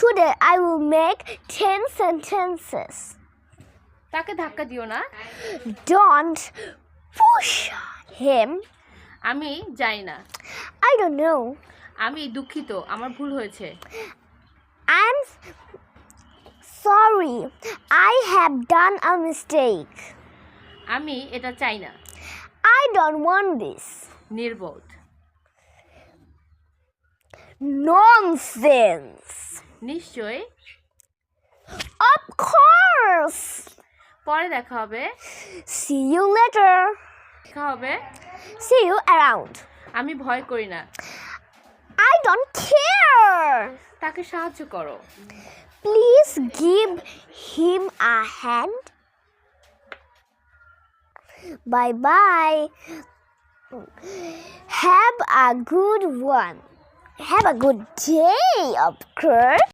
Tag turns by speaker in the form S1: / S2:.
S1: Today I will make 10 sentences.
S2: তাকে ধাক্কা দিও না।
S1: Don't push him.
S2: আমি জানি না।
S1: I don't know.
S2: আমি দুঃখিত, আমার ভুল হয়েছে।
S1: I'm sorry. I have done a mistake.
S2: আমি এটা চাই না।
S1: I don't want this.
S2: নির্বোধ।
S1: Nonsense.
S2: নিশ্চয়।
S1: Of course.
S2: পরে দেখা হবে।
S1: See you later.
S2: দেখা হবে।
S1: See you around.
S2: আমি ভয় করি না।
S1: I don't care.
S2: তাকে সাহায্য করো।
S1: Please give him a hand. Bye bye. Have a good one. Have a good day, of course.